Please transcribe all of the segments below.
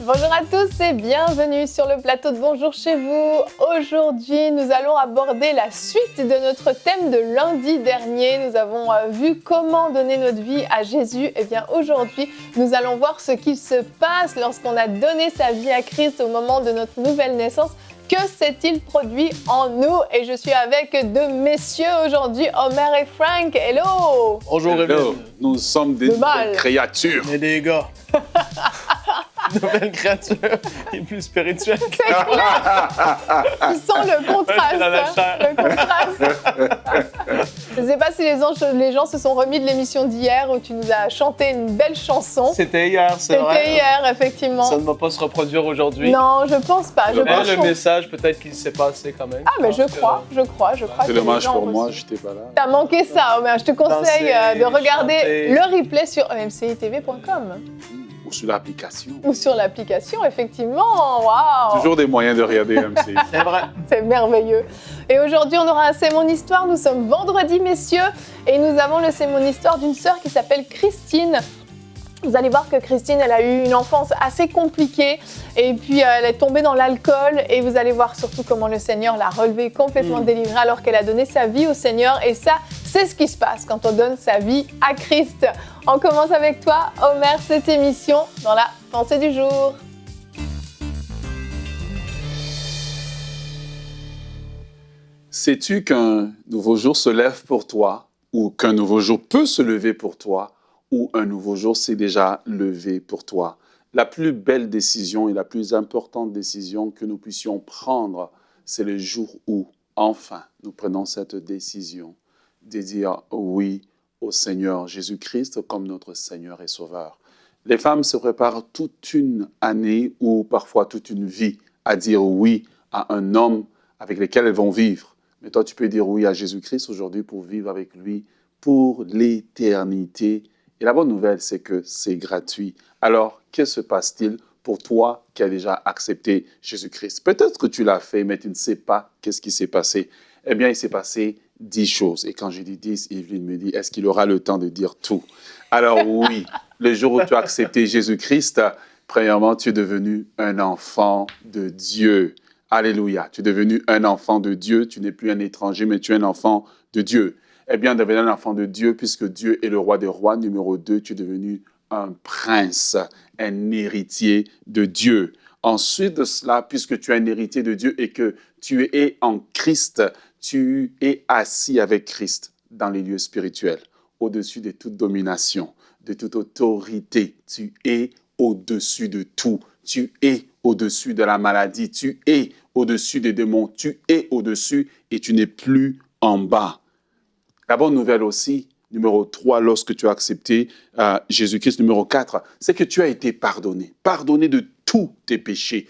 Bonjour à tous et bienvenue sur le plateau de Bonjour chez vous. Aujourd'hui, nous allons aborder la suite de notre thème de lundi dernier. Nous avons vu comment donner notre vie à Jésus. Et bien aujourd'hui, nous allons voir ce qui se passe lorsqu'on a donné sa vie à Christ au moment de notre nouvelle naissance. Que s'est-il produit en nous? Et je suis avec deux messieurs aujourd'hui, Omer et Frank. Hello! Bonjour, Hello. Nous sommes des nouvelles créatures. On est des gars. Nouvelle créature, il est plus spirituel. Tu sens le contraste. Dans la chair. Le contraste. Je ne sais pas si les gens se sont remis de l'émission d'hier où tu nous as chanté une belle chanson. C'était hier, c'est vrai. C'était hier, effectivement. Ça ne va pas se reproduire aujourd'hui. Non, je pense pas. Je pense le qu'on- message, peut-être qu'il s'est passé quand même. Ah, mais je crois. C'est que dommage les gens pour ont moi, reçu. j'étais pas là. T'as manqué ça, Omer. Je te conseille Danser, de regarder chanter. le replay sur emcitv.com Ou sur l'application. ou sur l'application, effectivement. Waouh! Toujours des moyens de regarder MC. C'est vrai. C'est merveilleux. Et aujourd'hui, on aura un C'est mon histoire. Nous sommes vendredi, messieurs, et nous avons le C'est mon histoire d'une sœur qui s'appelle Christine. Vous allez voir que Christine, elle a eu une enfance assez compliquée et puis elle est tombée dans l'alcool et vous allez voir surtout comment le Seigneur l'a relevée, complètement délivrée alors qu'elle a donné sa vie au Seigneur. Et ça, c'est ce qui se passe quand on donne sa vie à Christ. On commence avec toi, Omer, cette émission dans la pensée du jour. Sais-tu qu'un nouveau jour se lève pour toi, ou qu'un nouveau jour peut se lever pour toi, ou un nouveau jour s'est déjà levé pour toi? La plus belle décision et la plus importante décision que nous puissions prendre, c'est le jour où, enfin, nous prenons cette décision de dire oui au Seigneur Jésus-Christ comme notre Seigneur et Sauveur. Les femmes se préparent toute une année ou parfois toute une vie à dire oui à un homme avec lequel elles vont vivre. Mais toi, tu peux dire oui à Jésus-Christ aujourd'hui pour vivre avec lui pour l'éternité. Et la bonne nouvelle, c'est que c'est gratuit. Alors, que se passe-t-il pour toi qui as déjà accepté Jésus-Christ? Peut-être que tu l'as fait, mais tu ne sais pas qu'est-ce qui s'est passé. Eh bien, il s'est passé 10 choses. Et quand je dis 10, Evelyne me dit, est-ce qu'il aura le temps de dire tout? Alors oui, le jour où tu as accepté Jésus-Christ, premièrement, tu es devenu un enfant de Dieu. Alléluia. Tu es devenu un enfant de Dieu. Tu n'es plus un étranger, mais tu es un enfant de Dieu. Eh bien, devenir un enfant de Dieu, puisque Dieu est le roi des rois. Numéro 2, tu es devenu un prince, un héritier de Dieu. Ensuite de cela, puisque tu es un héritier de Dieu et que tu es en Christ, tu es assis avec Christ dans les lieux spirituels, au-dessus de toute domination, de toute autorité. Tu es au-dessus de tout. Tu es au-dessus de la maladie. Tu es au-dessus des démons. Tu es au-dessus et tu n'es plus en bas. La bonne nouvelle aussi, numéro 3, lorsque tu as accepté Jésus-Christ, numéro 4, c'est que tu as été pardonné. Pardonné de tous tes péchés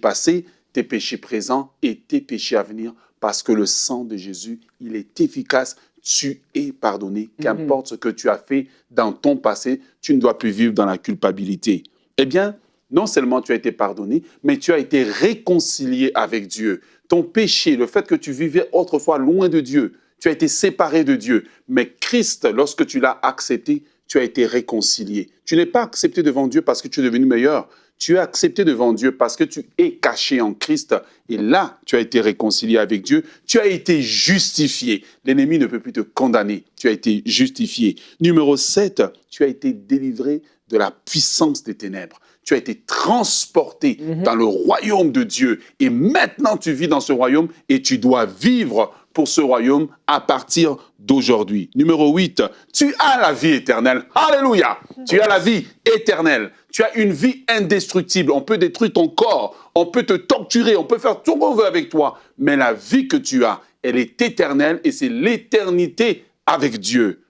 passés, tes péchés présents et tes péchés à venir, parce que le sang de Jésus, il est efficace. Tu es pardonné. Qu'importe ce que tu as fait dans ton passé, tu ne dois plus vivre dans la culpabilité. Eh bien, non seulement tu as été pardonné, mais tu as été réconcilié avec Dieu. Ton péché, le fait que tu vivais autrefois loin de Dieu, tu as été séparé de Dieu. Mais Christ, lorsque tu l'as accepté, tu as été réconcilié. Tu n'es pas accepté devant Dieu parce que tu es devenu meilleur. Tu es accepté devant Dieu parce que tu es caché en Christ. Et là, tu as été réconcilié avec Dieu. Tu as été justifié. L'ennemi ne peut plus te condamner. Tu as été justifié. Numéro 7, tu as été délivré de la puissance des ténèbres. Tu as été transporté dans le royaume de Dieu. Et maintenant, tu vis dans ce royaume et tu dois vivre pour ce royaume à partir d'aujourd'hui. Numéro 8, tu as la vie éternelle. Alléluia! Tu as la vie éternelle. Tu as une vie indestructible. On peut détruire ton corps, on peut te torturer, on peut faire tout ce qu'on veut avec toi. Mais la vie que tu as, elle est éternelle et c'est l'éternité avec Dieu.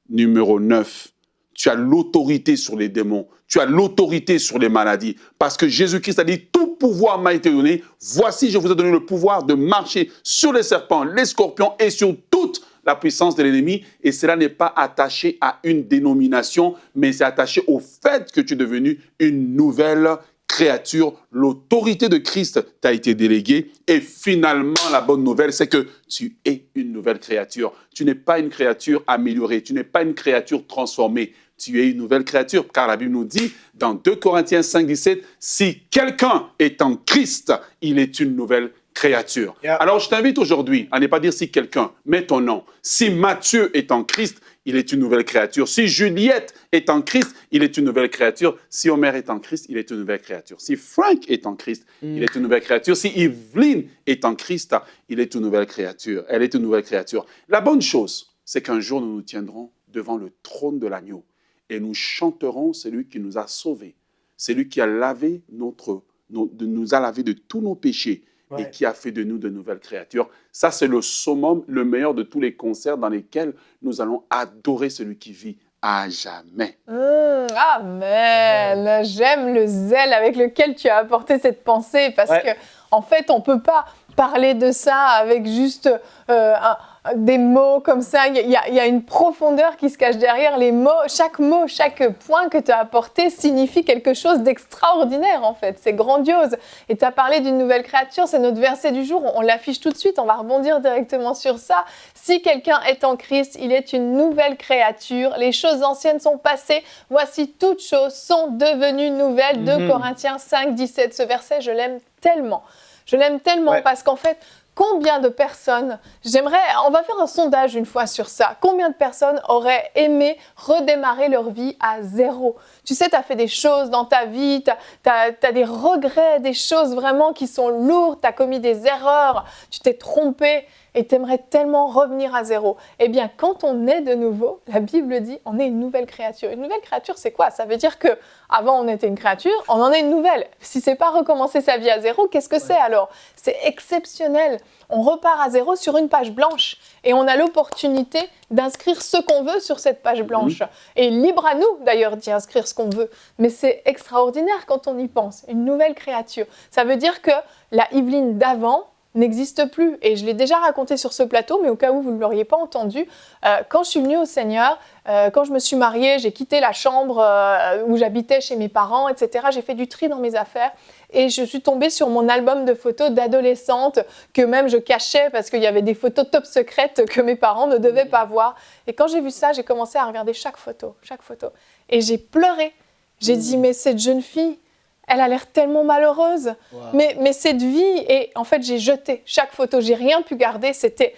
Numéro 9, tu as l'autorité sur les démons. Tu as l'autorité sur les maladies. Parce que Jésus-Christ a dit, tout pouvoir m'a été donné. Voici, je vous ai donné le pouvoir de marcher sur les serpents, les scorpions et sur toute la puissance de l'ennemi. Et cela n'est pas attaché à une dénomination, mais c'est attaché au fait que tu es devenu une nouvelle créature. L'autorité de Christ t'a été déléguée. Et finalement, la bonne nouvelle, c'est que tu es une nouvelle créature. Tu n'es pas une créature améliorée. Tu n'es pas une créature transformée. tu es une nouvelle créature. Car la Bible nous dit, dans 2 Corinthiens 5, 17, si quelqu'un est en Christ, il est une nouvelle créature. Yeah. Alors, je t'invite aujourd'hui à ne pas dire si quelqu'un, mets ton nom. Si Matthieu est en Christ, il est une nouvelle créature. Si Juliette est en Christ, il est une nouvelle créature. Si Omer est en Christ, il est une nouvelle créature. Si Frank est en Christ, il est une nouvelle créature. Si Evelyne est en Christ, il est une nouvelle créature. Elle est une nouvelle créature. La bonne chose, c'est qu'un jour, nous nous tiendrons devant le trône de l'agneau et nous chanterons celui qui nous a sauvés, celui qui a lavé nous a lavé de tous nos péchés. Ouais. Et qui a fait de nous de nouvelles créatures. Ça, c'est le summum, le meilleur de tous les concerts dans lesquels nous allons adorer celui qui vit à jamais. Amen. J'aime le zèle avec lequel tu as apporté cette pensée parce que, en fait, on ne peut pas parler de ça avec juste des mots comme ça. Il y a une profondeur qui se cache derrière les mots. Chaque mot, chaque point que tu as apporté signifie quelque chose d'extraordinaire, en fait. C'est grandiose. Et tu as parlé d'une nouvelle créature, c'est notre verset du jour. On l'affiche tout de suite, on va rebondir directement sur ça. Si quelqu'un est en Christ, il est une nouvelle créature. Les choses anciennes sont passées. Voici, toutes choses sont devenues nouvelles. 2 Corinthiens 5, 17. Ce verset, je l'aime tellement. Je l'aime tellement parce qu'en fait, combien de personnes, on va faire un sondage une fois sur ça, combien de personnes auraient aimé redémarrer leur vie à zéro? Tu sais, tu as fait des choses dans ta vie, tu as des regrets, des choses vraiment qui sont lourdes, tu as commis des erreurs, tu t'es trompé et tu aimerais tellement revenir à zéro. Eh bien, quand on est de nouveau, la Bible dit, on est une nouvelle créature. Une nouvelle créature, c'est quoi? Ça veut dire qu'avant, on était une créature, on en est une nouvelle. Si ce n'est pas recommencer sa vie à zéro, qu'est-ce que c'est alors? C'est exceptionnel. On repart à zéro sur une page blanche et on a l'opportunité d'inscrire ce qu'on veut sur cette page blanche. Et libre à nous, d'ailleurs, d'y inscrire ce qu'on veut. Mais c'est extraordinaire quand on y pense. Une nouvelle créature. Ça veut dire que la Evelyne d'avant n'existe plus. Et je l'ai déjà raconté sur ce plateau, mais au cas où vous ne l'auriez pas entendu, quand je suis venue au Seigneur, quand je me suis mariée, j'ai quitté la chambre où j'habitais chez mes parents, etc. J'ai fait du tri dans mes affaires et je suis tombée sur mon album de photos d'adolescente que même je cachais parce qu'il y avait des photos top secrètes que mes parents ne devaient pas voir. Et quand j'ai vu ça, j'ai commencé à regarder chaque photo. Et j'ai pleuré. J'ai dit, mais cette jeune fille, elle a l'air tellement malheureuse. Wow. Mais cette vie, et en fait, j'ai jeté chaque photo. J'ai rien pu garder. C'était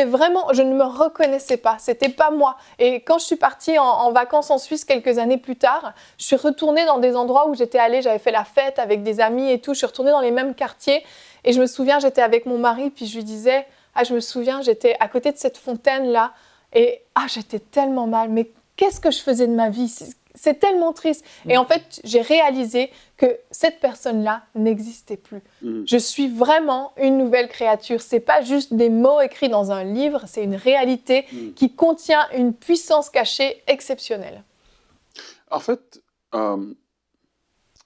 vraiment, je ne me reconnaissais pas. C'était pas moi. Et quand je suis partie en vacances en Suisse quelques années plus tard, je suis retournée dans des endroits où j'étais allée. J'avais fait la fête avec des amis et tout. Je suis retournée dans les mêmes quartiers. Et je me souviens, j'étais avec mon mari. Puis je lui disais, je me souviens, j'étais à côté de cette fontaine-là. Et j'étais tellement mal. Mais qu'est-ce que je faisais de ma vie ? C'est tellement triste. Et en fait, j'ai réalisé que cette personne-là n'existait plus. Je suis vraiment une nouvelle créature. Ce n'est pas juste des mots écrits dans un livre, c'est une réalité qui contient une puissance cachée exceptionnelle. En fait,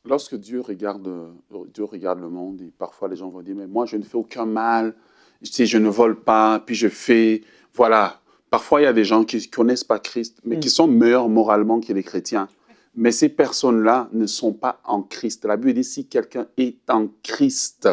lorsque Dieu regarde le monde, et parfois les gens vont dire, mais moi, je ne fais aucun mal, je ne vole pas, puis je fais, voilà. Parfois, il y a des gens qui ne connaissent pas Christ, mais qui sont meilleurs moralement que les chrétiens. Mais ces personnes-là ne sont pas en Christ. La Bible dit si quelqu'un est en Christ,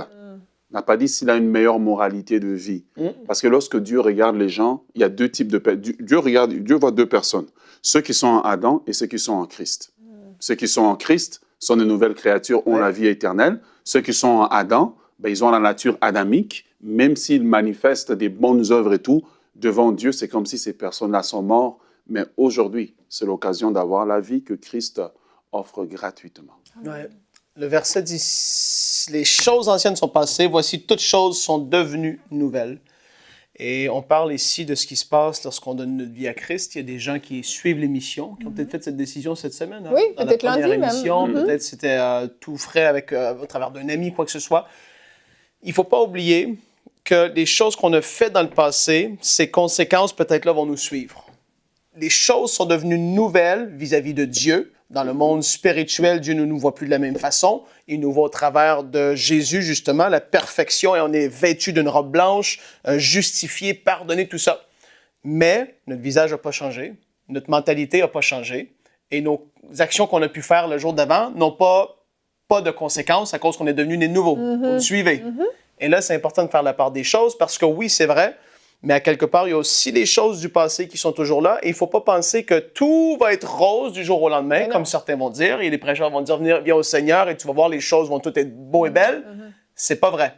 n'a pas dit s'il a une meilleure moralité de vie. Parce que lorsque Dieu regarde les gens, il y a deux types de personnes. Dieu voit deux personnes. Ceux qui sont en Adam et ceux qui sont en Christ. Ceux qui sont en Christ sont de nouvelles créatures, ont la vie éternelle. Ceux qui sont en Adam, ils ont la nature adamique. Même s'ils manifestent des bonnes œuvres et tout, devant Dieu, c'est comme si ces personnes-là sont mortes. Mais aujourd'hui, c'est l'occasion d'avoir la vie que Christ offre gratuitement. Ouais. Le verset dit, les choses anciennes sont passées, voici toutes choses sont devenues nouvelles. Et on parle ici de ce qui se passe lorsqu'on donne notre vie à Christ. Il y a des gens qui suivent l'émission, qui ont peut-être fait cette décision cette semaine. Oui, peut-être lundi émission, même. Peut-être c'était tout frais avec, au travers d'un ami, quoi que ce soit. Il ne faut pas oublier que les choses qu'on a faites dans le passé, ces conséquences peut-être là vont nous suivre. Les choses sont devenues nouvelles vis-à-vis de Dieu. Dans le monde spirituel, Dieu ne nous voit plus de la même façon. Il nous voit au travers de Jésus, justement, la perfection, et on est vêtu d'une robe blanche, justifié, pardonné, tout ça. Mais notre visage n'a pas changé, notre mentalité n'a pas changé, et nos actions qu'on a pu faire le jour d'avant n'ont pas de conséquences à cause qu'on est devenus des nouveaux. Vous me suivez? Et là, c'est important de faire la part des choses parce que oui, c'est vrai, Mais à quelque part, il y a aussi des choses du passé qui sont toujours là. Et il ne faut pas penser que tout va être rose du jour au lendemain, comme certains vont dire. Et les prêcheurs vont dire, viens au Seigneur et tu vas voir, les choses vont toutes être beaux et belles. C'est pas vrai.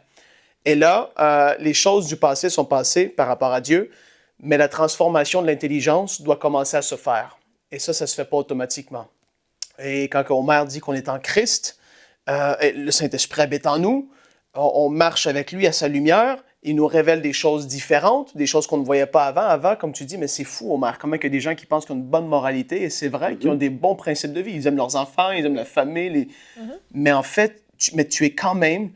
Et là, les choses du passé sont passées par rapport à Dieu, mais la transformation de l'intelligence doit commencer à se faire. Et ça ne se fait pas automatiquement. Et quand Omer dit qu'on est en Christ, le Saint-Esprit habite en nous, on marche avec lui à sa lumière, il nous révèle des choses différentes, des choses qu'on ne voyait pas avant. Avant, comme tu dis, mais c'est fou, Omer, comment il y a des gens qui pensent qu'ils ont une bonne moralité, et c'est vrai qu'ils ont des bons principes de vie. Ils aiment leurs enfants, ils aiment la famille, mais en fait, tu es quand même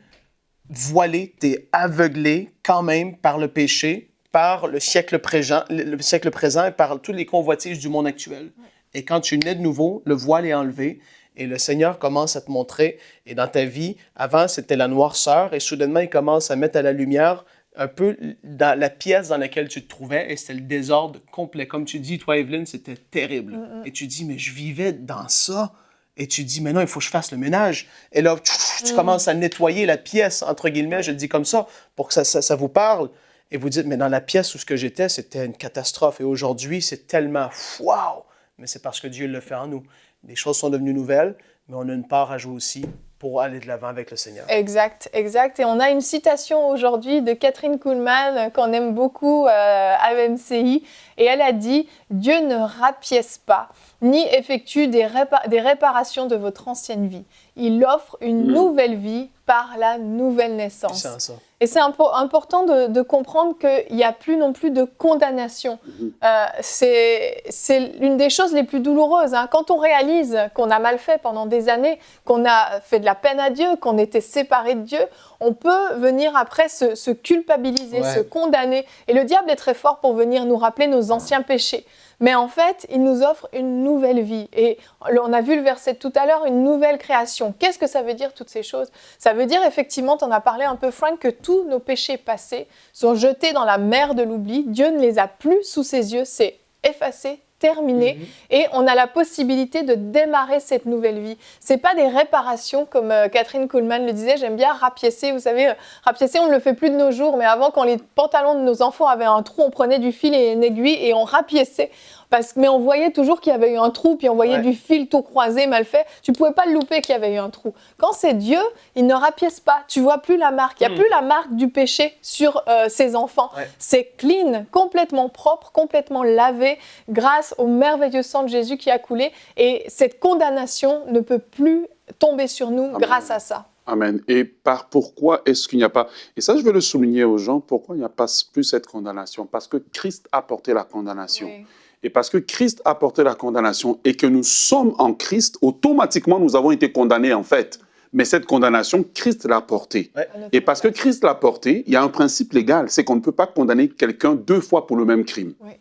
voilé, tu es aveuglé quand même par le péché, par le siècle présent et par toutes les convoitises du monde actuel. Et quand tu nais de nouveau, le voile est enlevé et le Seigneur commence à te montrer. Et dans ta vie, avant, c'était la noirceur et soudainement, il commence à mettre à la lumière un peu dans la pièce dans laquelle tu te trouvais et c'était le désordre complet. Comme tu dis, toi, Evelyne, c'était terrible. Et tu dis, mais je vivais dans ça. Et tu dis, mais non, il faut que je fasse le ménage. Et là, tu commences à nettoyer la pièce, entre guillemets, je le dis comme ça, pour que ça vous parle. Et vous dites, mais dans la pièce où ce que j'étais, c'était une catastrophe. Et aujourd'hui, c'est tellement wow! Mais c'est parce que Dieu le fait en nous. Les choses sont devenues nouvelles, mais on a une part à jouer aussi pour aller de l'avant avec le Seigneur. Exact, exact. Et on a une citation aujourd'hui de Kathryn Kuhlman qu'on aime beaucoup à MCI. Et elle a dit « Dieu ne rapièce pas, ni effectue des réparations de votre ancienne vie. Il offre une nouvelle vie par la nouvelle naissance. » Et c'est important de comprendre qu'il n'y a plus non plus de condamnation. C'est l'une des choses les plus douloureuses. Quand on réalise qu'on a mal fait pendant des années, qu'on a fait de la peine à Dieu, qu'on était séparé de Dieu, on peut venir après se culpabiliser, se condamner. Et le diable est très fort pour venir nous rappeler nos anciens péchés. Mais en fait, il nous offre une nouvelle vie. Et on a vu le verset tout à l'heure, une nouvelle création. Qu'est-ce que ça veut dire, toutes ces choses? Ça veut dire, effectivement, tu en as parlé un peu, Frank, que tous nos péchés passés sont jetés dans la mer de l'oubli. Dieu ne les a plus sous ses yeux, c'est effacé, terminé. Et on a la possibilité de démarrer cette nouvelle vie. Ce n'est pas des réparations, comme Kathryn Kuhlman le disait. J'aime bien rapiécer. Vous savez, rapiécer, on ne le fait plus de nos jours. Mais avant, quand les pantalons de nos enfants avaient un trou, on prenait du fil et une aiguille et on rapiéçait. Mais on voyait toujours qu'il y avait eu un trou, puis on voyait du fil tout croisé, mal fait. Tu ne pouvais pas le louper qu'il y avait eu un trou. Quand c'est Dieu, il ne rapièce pas. Tu ne vois plus la marque. Il n'y a plus la marque du péché sur ses enfants. C'est clean, complètement propre, complètement lavé, grâce au merveilleux sang de Jésus qui a coulé. Et cette condamnation ne peut plus tomber sur nous grâce à ça. Amen. Et pourquoi est-ce qu'il n'y a pas... Et ça, je veux le souligner aux gens. Pourquoi il n'y a pas plus cette condamnation? Parce que Christ a porté la condamnation. Oui. Et parce que Christ a porté la condamnation et que nous sommes en Christ, automatiquement, nous avons été condamnés, en fait. Mais cette condamnation, Christ l'a portée. Ouais. Et parce que Christ l'a portée, il y a un principe légal, c'est qu'on ne peut pas condamner quelqu'un 2 fois pour le même crime. Oui.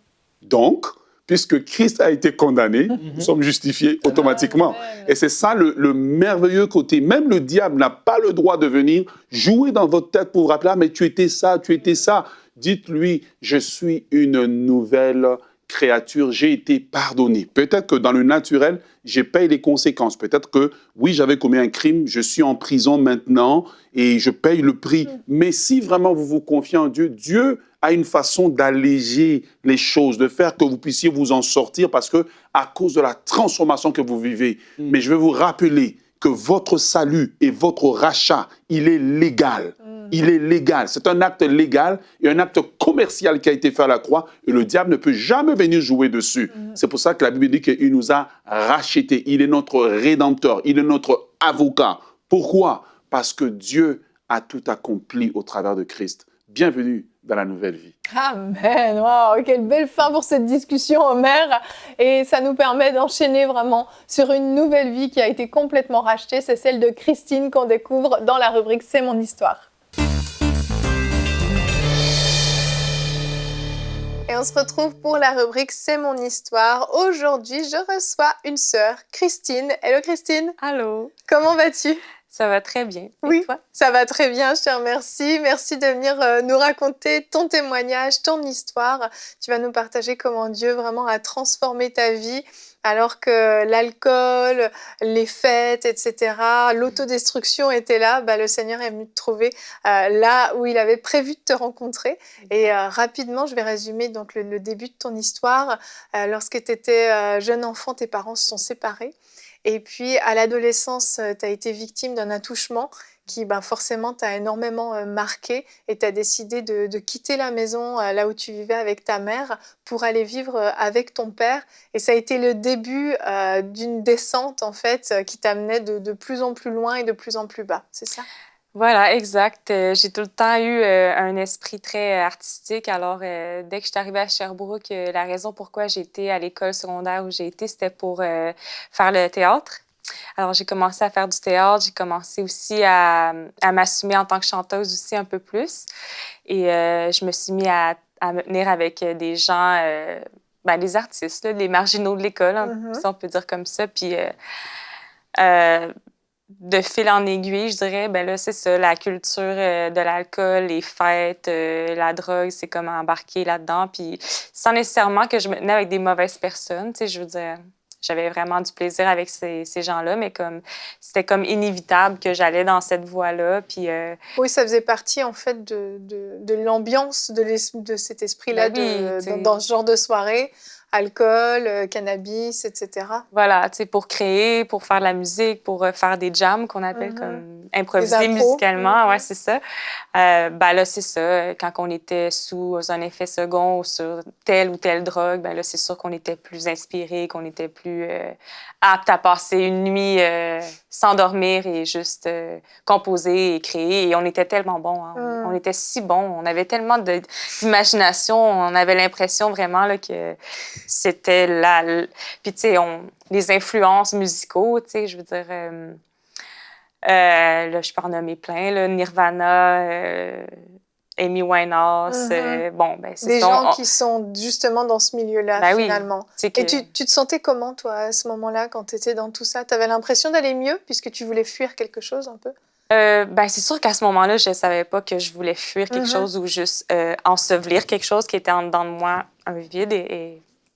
Donc, puisque Christ a été condamné, nous sommes justifiés automatiquement. Et c'est ça le merveilleux côté. Même le diable n'a pas le droit de venir jouer dans votre tête pour vous rappeler, mais tu étais ça, tu étais ça. Dites-lui, je suis une nouvelle créature, j'ai été pardonné. Peut-être que dans le naturel, je paye les conséquences. Peut-être que, oui, j'avais commis un crime, je suis en prison maintenant et je paye le prix. Mais si vraiment vous vous confiez en Dieu, Dieu a une façon d'alléger les choses, de faire que vous puissiez vous en sortir parce que à cause de la transformation que vous vivez. Mais je vais vous rappeler que votre salut et votre rachat, il est légal. Il est légal. C'est un acte légal et un acte commercial qui a été fait à la croix et le diable ne peut jamais venir jouer dessus. C'est pour ça que la Bible dit qu'il nous a rachetés. Il est notre rédempteur. Il est notre avocat. Pourquoi? Parce que Dieu a tout accompli au travers de Christ. Bienvenue dans la nouvelle vie. Amen. Wow, quelle belle fin pour cette discussion, Omer. Et ça nous permet d'enchaîner vraiment sur une nouvelle vie qui a été complètement rachetée. C'est celle de Christine qu'on découvre dans la rubrique C'est mon histoire. Et on se retrouve pour la rubrique C'est mon histoire. Aujourd'hui, je reçois une sœur, Christine. Hello Christine. Allô. Comment vas-tu? Ça va très bien. Et Oui, toi? ça va très bien, je te remercie. Merci de venir nous raconter ton témoignage, ton histoire. Tu vas nous partager comment Dieu vraiment a transformé ta vie alors que l'alcool, les fêtes, etc., l'autodestruction étaient là. Bah, le Seigneur est venu te trouver là où il avait prévu de te rencontrer. Et rapidement, je vais résumer donc le début de ton histoire. Lorsque tu étais jeune enfant, tes parents se sont séparés. Et puis, à l'adolescence, tu as été victime d'un attouchement qui, ben, forcément, t'a énormément marqué et tu as décidé de quitter la maison là où tu vivais avec ta mère pour aller vivre avec ton père. Et ça a été le début d'une descente, en fait, qui t'amenait de plus en plus loin et de plus en plus bas. C'est ça? Voilà, exact. J'ai tout le temps eu un esprit très artistique. Alors, dès que je suis arrivée à Sherbrooke, la raison pourquoi j'ai été à l'école secondaire où j'ai été, c'était pour faire le théâtre. Alors, j'ai commencé à faire du théâtre. J'ai commencé aussi à m'assumer en tant que chanteuse aussi un peu plus. Et je me suis mis à me tenir avec des gens, ben, des artistes, là, les marginaux de l'école, hein, si on peut dire comme ça. Puis, de fil en aiguille, je dirais, ben là, c'est ça, la culture de l'alcool, les fêtes, la drogue, c'est comme embarquer là-dedans. Puis sans nécessairement que je me tenais avec des mauvaises personnes, tu sais, je veux dire, j'avais vraiment du plaisir avec ces gens-là, mais comme c'était comme inévitable que j'allais dans cette voie-là. Puis, Oui, ça faisait partie, en fait, de l'ambiance de cet esprit-là ben oui, dans ce genre de soirée. Alcool, cannabis, etc. voilà, tu sais, pour créer, pour faire de la musique, pour faire des jams qu'on appelle comme improviser impros. musicalement, ouais, c'est ça. Ben là, c'est ça. Quand on était sous un effet second ou sur telle ou telle drogue, ben là, c'est sûr qu'on était plus inspiré, qu'on était plus apte à passer une nuit sans dormir et juste composer et créer. Et on était tellement bons, hein. On était si bons. On avait tellement d'imagination. On avait l'impression vraiment là, que c'était là. Puis, tu sais, les influences musicaux, tu sais, je veux dire, là, je peux en nommer plein, là, Nirvana, Amy Winehouse, bon, ben c'est des ça. gens qui sont justement dans ce milieu-là, ben finalement. Oui, Et tu te sentais comment, toi, à ce moment-là, quand tu étais dans tout ça? Tu avais l'impression d'aller mieux, puisque tu voulais fuir quelque chose, un peu? Ben, c'est sûr qu'à ce moment-là, je ne savais pas que je voulais fuir quelque chose ou juste ensevelir quelque chose qui était en dedans de moi, un vide,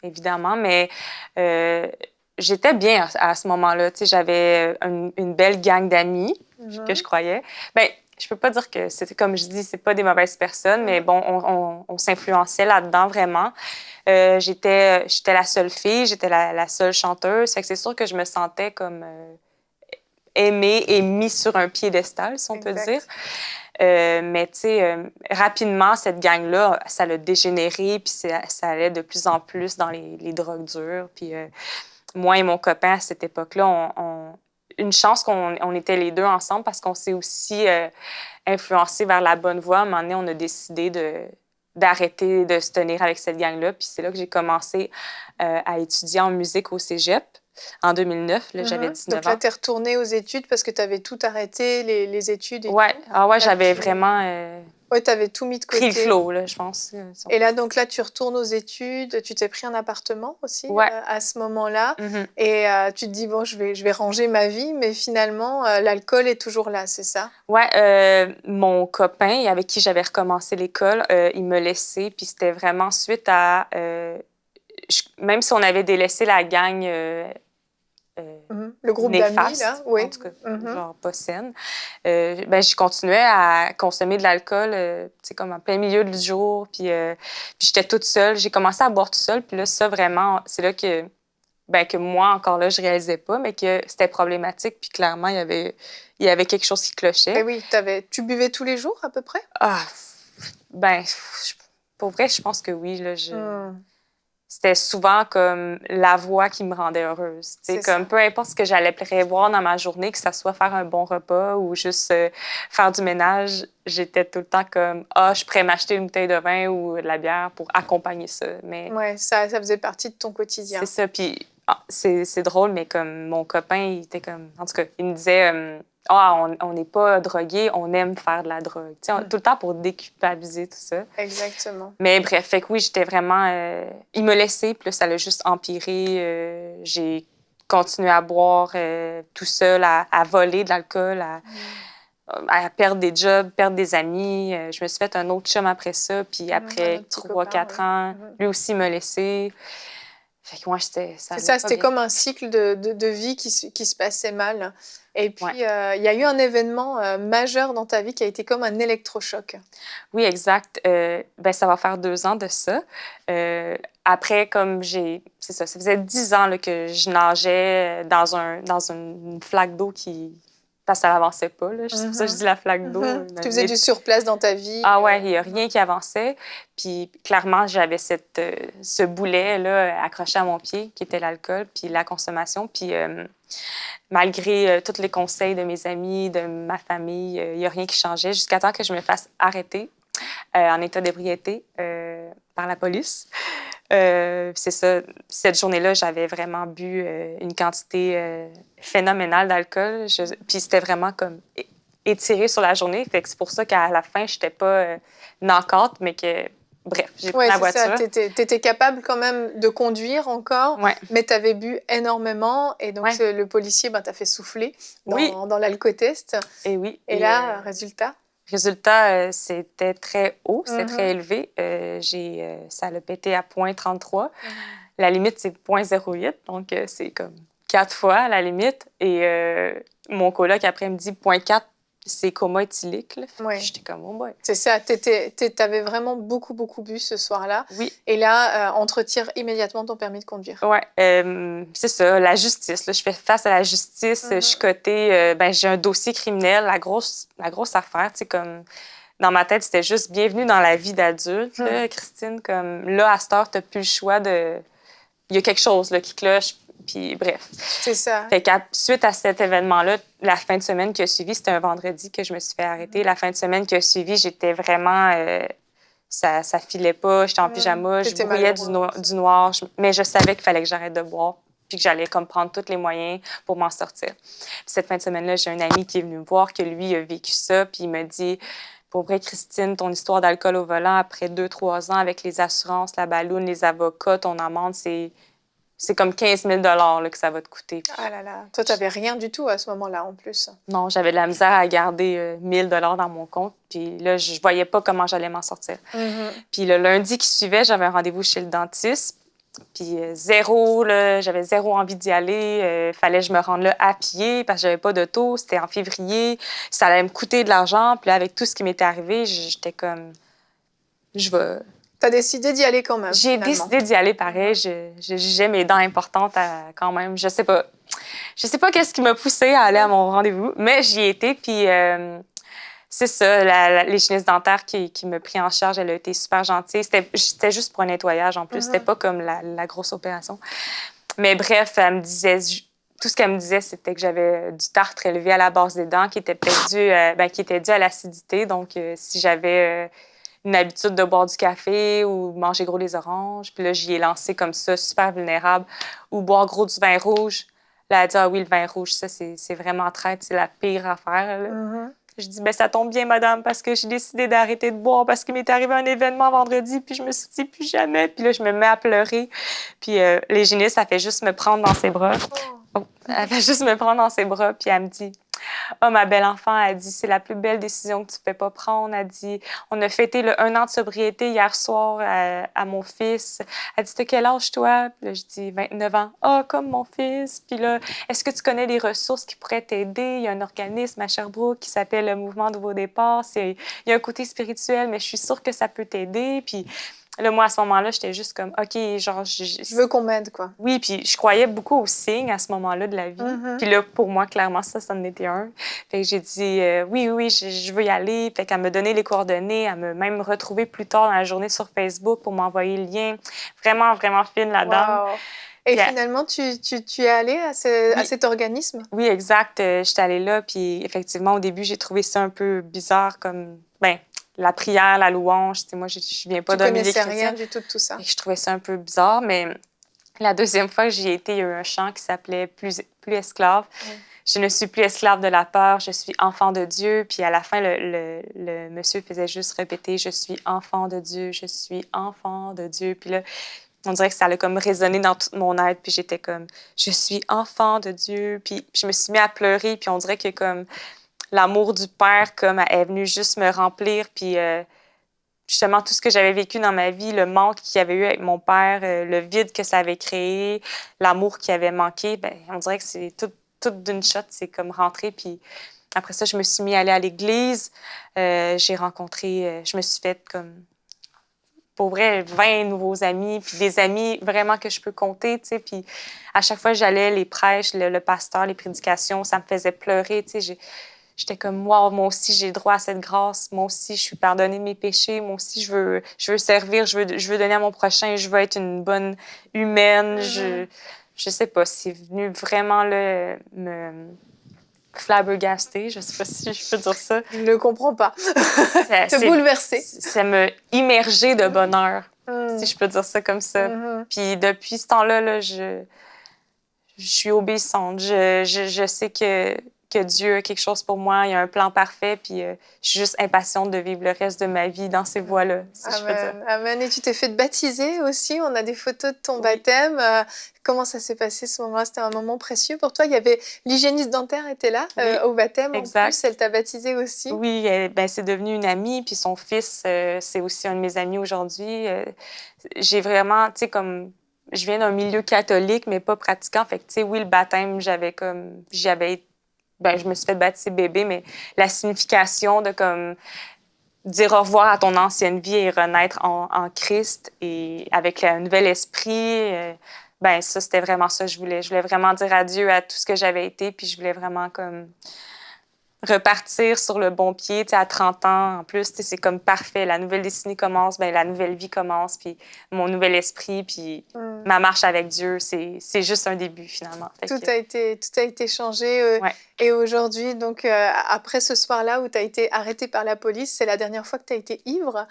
évidemment. Mais j'étais bien à ce moment-là. Tu sais, j'avais une belle gang d'amis que je croyais. Ben, je peux pas dire que c'était, comme je dis, c'est pas des mauvaises personnes, mais bon, on s'influençait là-dedans vraiment. J'étais la seule fille, j'étais la seule chanteuse. Fait que c'est sûr que je me sentais comme aimée et mise sur un piédestal, si on peut dire. Mais tu sais, rapidement, cette gang-là, ça l'a dégénéré, puis ça allait de plus en plus dans les drogues dures. Puis moi et mon copain, à cette époque-là, une chance qu'on était les deux ensemble parce qu'on s'est aussi influencés vers la bonne voie. À un moment donné, on a décidé d'arrêter de se tenir avec cette gang-là. Puis c'est là que j'ai commencé à étudier en musique au cégep. En 2009, là, j'avais 19 ans. Donc là, tu es retournée aux études parce que tu avais tout arrêté, les études et tout. Ouais, j'avais vraiment tu avais tout mis de côté. pris le flot, là, je pense. Et là, donc là, tu retournes aux études, tu t'es pris un appartement aussi à ce moment-là. Et tu te dis, bon, je vais ranger ma vie, mais finalement, l'alcool est toujours là, c'est ça? Ouais, mon copain avec qui j'avais recommencé l'école, il me laissait, puis c'était vraiment suite à... même si on avait délaissé la gang... le groupe d'amis, là, oui. En tout cas, genre pas saine. Ben, je continuais à consommer de l'alcool, tu sais, comme en plein milieu du jour, puis j'étais toute seule. J'ai commencé à boire toute seule, puis là, ça, vraiment, c'est là que moi, encore là, je réalisais pas, mais que c'était problématique, puis clairement, il y avait quelque chose qui clochait. Et oui, tu buvais tous les jours, à peu près? Ben, pour vrai, je pense que oui, là, c'était souvent comme la voix qui me rendait heureuse. Comme peu importe ce que j'allais prévoir dans ma journée, que ce soit faire un bon repas ou juste faire du ménage, j'étais tout le temps comme je suis prête à m'acheter une bouteille de vin ou de la bière pour accompagner ça. Mais ouais, ça faisait partie de ton quotidien. C'est ça. Puis c'est drôle, mais comme mon copain, il était comme... En tout cas, il me disait... on n'est pas drogué, on aime faire de la drogue. Tout le temps pour déculpabiliser tout ça. Exactement. Mais bref, fait que oui, j'étais vraiment... il me laissait, puis là, ça l'a juste empiré. J'ai continuer à boire tout seul, à voler de l'alcool, à perdre des jobs, perdre des amis. Je me suis fait un autre chum après ça. Puis après 3-4 ans, lui aussi m'a laissé. Fait que moi, C'est ça, c'était comme un cycle de vie qui se passait mal. Et puis, il y a eu un événement majeur dans ta vie qui a été comme un électrochoc. Oui, exact. Ça va faire 2 ans de ça. Après, c'est ça faisait 10 ans là, que je nageais dans une flaque d'eau parce que ça n'avançait pas. Là. C'est pour ça que je dis la flaque d'eau. Tu faisais du surplace dans ta vie. Ah ouais, il n'y a rien qui avançait. Puis clairement, j'avais ce boulet là, accroché à mon pied, qui était l'alcool, puis la consommation. Puis malgré tous les conseils de mes amis, de ma famille, il n'y a rien qui changeait jusqu'à temps que je me fasse arrêter en état d'ébriété par la police. C'est ça, cette journée-là, j'avais vraiment bu une quantité phénoménale d'alcool. Puis c'était vraiment comme étiré sur la journée. Fait que c'est pour ça qu'à la fin, je n'étais pas knock-out, mais que, bref, j'ai pris la voiture. Tu étais capable quand même de conduire encore, mais tu avais bu énormément. Et donc, le policier t'a fait souffler dans l'alcotest. Et oui. Et là, résultat? Résultat, c'était très haut, c'était très élevé. Ça l'a pété à 0.33. La limite, c'est 0.08, donc c'est comme 4 fois la limite. Et mon coloc, après, me dit 0.4, c'est coma éthylique. J'étais comme, oh boy. C'est ça, t'avais vraiment beaucoup, beaucoup bu ce soir-là. Oui. Et là, on te retire immédiatement ton permis de conduire. Oui, c'est ça, la justice. Là, je fais face à la justice. Je suis cotée, j'ai un dossier criminel, la grosse affaire, tu sais, comme... Dans ma tête, c'était juste bienvenue dans la vie d'adulte, là, Christine. Comme là, à cette heure, t'as plus le choix de... Il y a quelque chose là, qui cloche, puis bref. C'est ça. Fait qu'à suite à cet événement-là, la fin de semaine qui a suivi, c'était un vendredi que je me suis fait arrêter. La fin de semaine qui a suivi, j'étais vraiment... ça filait pas, j'étais en pyjama, je brouillais du noir, mais je savais qu'il fallait que j'arrête de boire puis que j'allais comme prendre tous les moyens pour m'en sortir. Puis cette fin de semaine-là, j'ai un ami qui est venu me voir, que lui a vécu ça, puis il m'a dit... Pour vrai, Christine, ton histoire d'alcool au volant, après 2-3 ans, avec les assurances, la balloune, les avocats, ton amende, c'est comme 15 000 là, que ça va te coûter. Ah là là. Toi, tu n'avais rien du tout à ce moment-là, en plus. Non, j'avais de la misère à garder 1 000 dans mon compte. Puis là, je voyais pas comment j'allais m'en sortir. Puis le lundi qui suivait, j'avais un rendez-vous chez le dentiste. Puis j'avais zéro envie d'y aller. Fallait que je me rende là à pied parce que j'avais pas d'auto. C'était en février. Ça allait me coûter de l'argent. Puis là, avec tout ce qui m'était arrivé, j'étais comme... T'as décidé d'y aller quand même, J'ai décidé d'y aller pareil. Je jugeais mes dents importantes quand même. Je sais pas qu'est-ce qui m'a poussée à aller à mon rendez-vous, mais j'y étais. Puis c'est ça, l'hygiéniste dentaire qui m'a pris en charge, elle a été super gentille. C'était juste pour un nettoyage en plus. C'était pas comme la grosse opération. Mais bref, elle me disait... Tout ce qu'elle me disait, c'était que j'avais du tartre élevé à la base des dents qui était peut-être dû à l'acidité. Donc, si j'avais une habitude de boire du café ou manger gros les oranges, puis là, j'y ai lancé comme ça, super vulnérable, ou boire gros du vin rouge. Là, elle a dit « Ah oui, le vin rouge, ça, c'est vraiment traite, c'est la pire affaire. » Je dis « Ça tombe bien, madame, parce que j'ai décidé d'arrêter de boire parce qu'il m'est arrivé un événement vendredi, puis je me suis dit plus jamais. » Puis là, je me mets à pleurer. Puis l'hygiéniste, elle fait juste me prendre dans ses bras. Elle fait juste me prendre dans ses bras, puis elle me dit « Oh, ma belle enfant, elle dit, c'est la plus belle décision que tu ne peux pas prendre. Elle dit, on a fêté le 1 an de sobriété hier soir à mon fils. Elle dit, t'as quel âge, toi? Puis là, je dis, 29 ans. Ah, comme mon fils. Puis là, est-ce que tu connais les ressources qui pourraient t'aider? Il y a un organisme à Sherbrooke qui s'appelle le Mouvement Nouveau Départ. Il y a un côté spirituel, mais je suis sûre que ça peut t'aider. Puis là, moi, à ce moment-là, j'étais juste comme, OK, genre... Je veux qu'on m'aide, quoi. Oui, puis je croyais beaucoup aux signes à ce moment-là de la vie. Puis là, pour moi, clairement, ça en était un. Fait que j'ai dit, oui, je veux y aller. Fait qu'elle me donnait les coordonnées. Elle m'a même retrouvée plus tard dans la journée sur Facebook pour m'envoyer le lien. Vraiment, vraiment fine, la dame. Wow. Et finalement, tu es allée à cet organisme? Oui, exact. J'étais allée là, puis effectivement, au début, j'ai trouvé ça un peu bizarre, comme... la prière, la louange, moi, je viens pas d'un milieu chrétien. Tu connaissais rien du tout de tout ça. Et je trouvais ça un peu bizarre, mais la deuxième fois que j'y ai été, il y a eu un chant qui s'appelait plus esclave. Je ne suis plus esclave de la peur, je suis enfant de Dieu. Puis à la fin, le monsieur faisait juste répéter, je suis enfant de Dieu, je suis enfant de Dieu. Puis là, on dirait que ça a comme résonné dans tout mon être. Puis j'étais comme, je suis enfant de Dieu. Puis je me suis mis à pleurer. Puis on dirait que comme l'amour du Père comme est venu juste me remplir. Puis justement, tout ce que j'avais vécu dans ma vie, le manque qu'il y avait eu avec mon père, le vide que ça avait créé, l'amour qui avait manqué, ben on dirait que c'est tout d'une shot, c'est comme rentré. Puis après ça, je me suis mis à aller à l'église. J'ai rencontré, je me suis faite comme, pour vrai, 20 nouveaux amis, puis des amis vraiment que je peux compter, tu sais. Puis à chaque fois que j'allais, les prêches, le pasteur, les prédications, ça me faisait pleurer, tu sais. J'étais comme, wow, moi aussi, j'ai droit à cette grâce. Moi aussi, je suis pardonnée de mes péchés. Moi aussi, je veux servir, je veux donner à mon prochain. Je veux être une bonne humaine. Je sais pas, c'est venu vraiment là, me flabbergaster. Je sais pas si je peux dire ça. Je ne comprends pas. Te bouleverser. Ça m'a immergée de bonheur, si je peux dire ça comme ça. Puis depuis ce temps-là, là, je suis obéissante. Je sais que Dieu a quelque chose pour moi, il y a un plan parfait, puis je suis juste impatiente de vivre le reste de ma vie dans ces voies-là, si je peux dire. Amen. Et tu t'es fait baptiser aussi, on a des photos de ton baptême. Comment ça s'est passé ce moment-là? C'était un moment précieux pour toi. Il y avait l'hygiéniste dentaire était là au baptême. Exact. En plus, elle t'a baptisé aussi. Oui, ben, c'est devenu une amie, puis son fils, c'est aussi un de mes amis aujourd'hui. J'ai vraiment, tu sais, comme... Je viens d'un milieu catholique, mais pas pratiquant. Fait que, tu sais, oui, le baptême, je me suis fait baptiser bébé, mais la signification de comme dire au revoir à ton ancienne vie et renaître en Christ et avec un nouvel esprit, ben ça, c'était vraiment ça que je voulais. Je voulais vraiment dire adieu à tout ce que j'avais été, puis je voulais vraiment comme repartir sur le bon pied, tu sais, à 30 ans. En plus, tu sais, c'est comme parfait. La nouvelle destinée commence, ben la nouvelle vie commence, puis mon nouvel esprit, puis ma marche avec Dieu, c'est juste un début, finalement. Tout a été changé. Ouais. Et aujourd'hui, donc, après ce soir-là où tu as été arrêtée par la police, c'est la dernière fois que tu as été ivre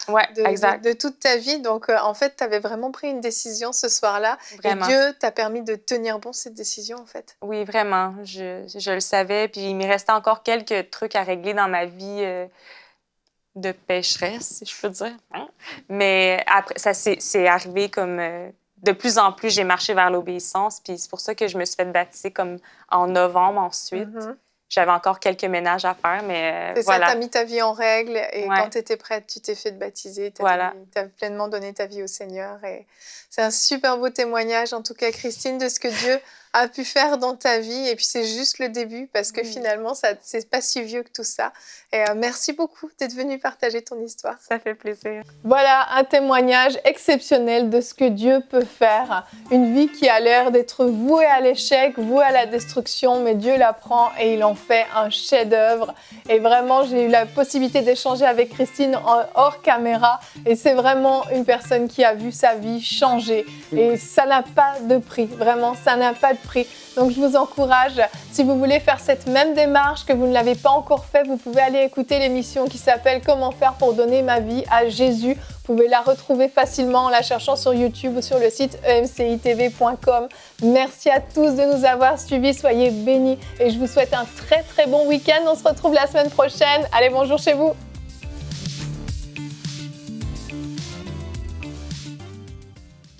exact. de toute ta vie. Donc, en fait, tu avais vraiment pris une décision ce soir-là. Vraiment. Et Dieu t'a permis de tenir bon cette décision, en fait. Oui, vraiment. Je le savais. Puis il me restait encore quelques trucs à régler dans ma vie de pécheresse, si je peux dire. Mais après, ça c'est arrivé comme... de plus en plus, j'ai marché vers l'obéissance. Puis c'est pour ça que je me suis fait baptiser comme en novembre ensuite. J'avais encore quelques ménages à faire, mais voilà. Ça, tu as mis ta vie en règle et quand tu étais prête, tu t'es fait baptiser. Tu as pleinement donné ta vie au Seigneur. Et c'est un super beau témoignage, en tout cas, Christine, de ce que Dieu a pu faire dans ta vie. Et puis, c'est juste le début parce que finalement, c'est pas si vieux que tout ça. Et merci beaucoup d'être venue partager ton histoire. Ça fait plaisir. Voilà un témoignage exceptionnel de ce que Dieu peut faire. Une vie qui a l'air d'être vouée à l'échec, vouée à la destruction, mais Dieu la prend et il en fait un chef-d'œuvre. Et vraiment, j'ai eu la possibilité d'échanger avec Christine hors caméra. Et c'est vraiment une personne qui a vu sa vie changer. Et ça n'a pas de prix. Vraiment, ça n'a pas de prix. Donc, je vous encourage, si vous voulez faire cette même démarche, que vous ne l'avez pas encore fait, vous pouvez aller écouter l'émission qui s'appelle « Comment faire pour donner ma vie à Jésus ». Vous pouvez la retrouver facilement en la cherchant sur YouTube ou sur le site emcitv.com. Merci à tous de nous avoir suivis. Soyez bénis et je vous souhaite un très très bon week-end. On se retrouve la semaine prochaine. Allez, bonjour chez vous.